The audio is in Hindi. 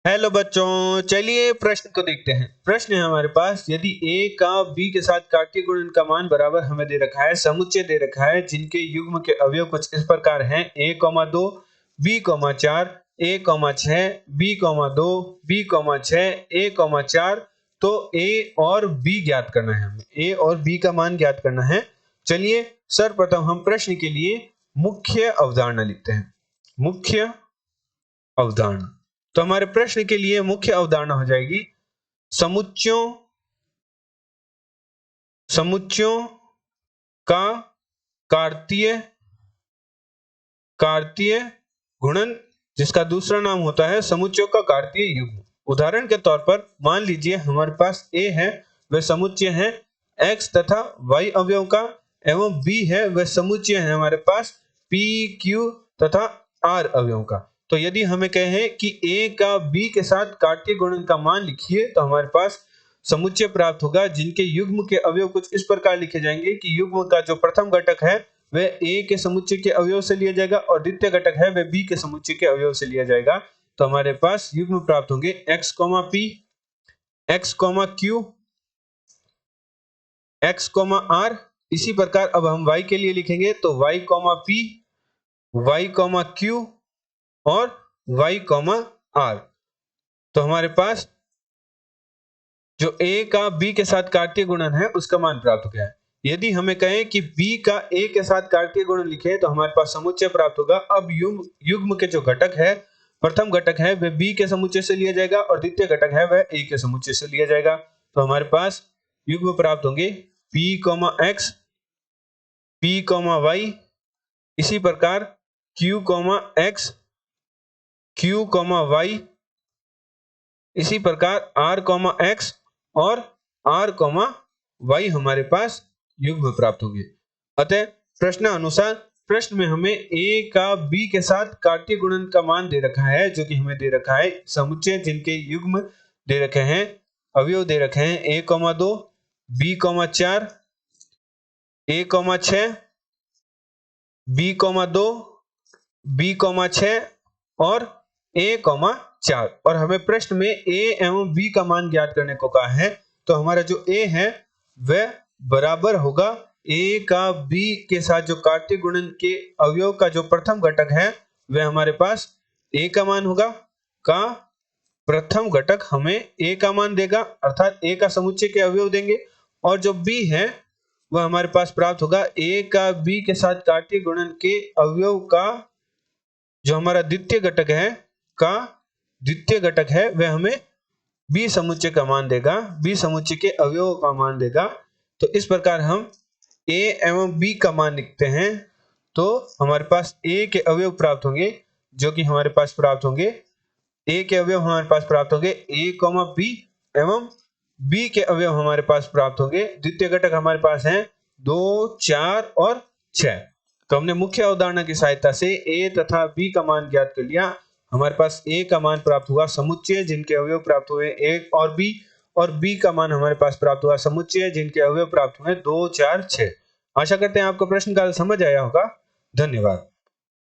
हेलो बच्चों, चलिए प्रश्न को देखते हैं। प्रश्न है हमारे पास, यदि a का b के साथ कार्तीय गुणन का मान बराबर हमें दे रखा है, समुच्चय दे रखा है जिनके युग्म के अवयव कुछ इस प्रकार हैं: a, 2, b, 4, a, 6, b, 2, b, 6, a, 4। तो a और b ज्ञात करना है, हमें a और b का मान ज्ञात करना है। चलिए सर्वप्रथम हम प्रश्न के लिए मुख्य अवधारणा लिखते हैं। मुख्य अवधारणा, तो हमारे प्रश्न के लिए मुख्य अवधारणा हो जाएगी समुच्चयों का कार्तीय गुणन, जिसका दूसरा नाम होता है समुच्चयों का कार्तीय युग्म। उदाहरण के तौर पर मान लीजिए हमारे पास a है, वह समुच्चय है x तथा y अवयव का, एवं b है, वह समुच्चय है हमारे पास p, q तथा r अवयव का। तो यदि हमें कहें कि a का b के साथ कार्तीय गुणन का मान लिखिए, तो हमारे पास समुच्चय प्राप्त होगा जिनके युग्म के अवयव कुछ इस प्रकार लिखे जाएंगे कि युग्म का जो प्रथम घटक है वह a के समुच्चय के अवयव से लिया जाएगा और द्वितीय घटक है वह b के समुच्चय के अवयव से लिया जाएगा। तो हमारे पास युग्म प्राप्त होंगे x, p, x, q, x, r। इसी प्रकार अब हम y के लिए लिखेंगे तो y, p, y, q और y, r। तो हमारे पास जो a का b के साथ कार्तीय गुणन है उसका मान प्राप्त हो गया है। यदि हमें कहें कि b का a के साथ कार्तीय गुणन लिखे तो हमारे पास समुच्चय प्राप्त होगा। अब युग्म के जो घटक है, प्रथम घटक है वह b के समुच्चय से लिया जाएगा और द्वितीय घटक है वह a के समुच्चय से लिया जाएगा। तो हमारे पास युग्म प्राप्त होंगे p, x, p, y। इसी प्रकार q, x, q, y। इसी प्रकार r, x और r, y हमारे पास युग्म प्राप्त होंगे। अतः प्रश्नानुसार प्रश्न में हमें a का b के साथ कार्तीय गुणन का मान दे रखा है, जो कि हमें दे रखा है समुच्चय जिनके युग्म दे रखे हैं, अवयव दे रखे हैं a, 2, b, 4, a, 6, b, 2, b, 6 और a, 4। और हमें प्रश्न में a एवं b का मान ज्ञात करने को कहा है। तो हमारा जो a है वह बराबर होगा a का b के साथ जो कार्तीय गुणन के अवयव का जो प्रथम घटक है वह हमारे पास a का मान होगा, का प्रथम घटक हमें a का मान देगा, अर्थात a का समुच्चय के अवयव देंगे। और जो b है वह हमारे पास प्राप्त होगा a का b के साथ कार्तीय गुणन के अवयव का जो हमारा द्वितीय घटक है, का द्वितीय घटक है वह हमें b समुच्चय का मान देगा, b समुच्चय के अवयव का मान देगा। तो इस प्रकार हम a एवं b का मान लिखते हैं। तो हमारे पास a के अवयव प्राप्त होंगे, जो कि हमारे पास प्राप्त होंगे a के अवयव हमारे पास प्राप्त होंगे a, b एवं b के अवयव हमारे पास प्राप्त होंगे। द्वितीय घटक हमारे पास हैं 2, 4 और 6। तो हमने मुख्य अवधारणा की सहायता से a तथा b का मान ज्ञात कर लिया। हमारे पास a का मान प्राप्त हुआ समुच्चय जिनके अवयव प्राप्त हुए a और b, और b का मान हमारे पास प्राप्त हुआ समुच्चय जिनके अवयव प्राप्त हुए 2, 4, 6। आशा करते हैं आपको प्रश्न का समझ आया होगा। धन्यवाद।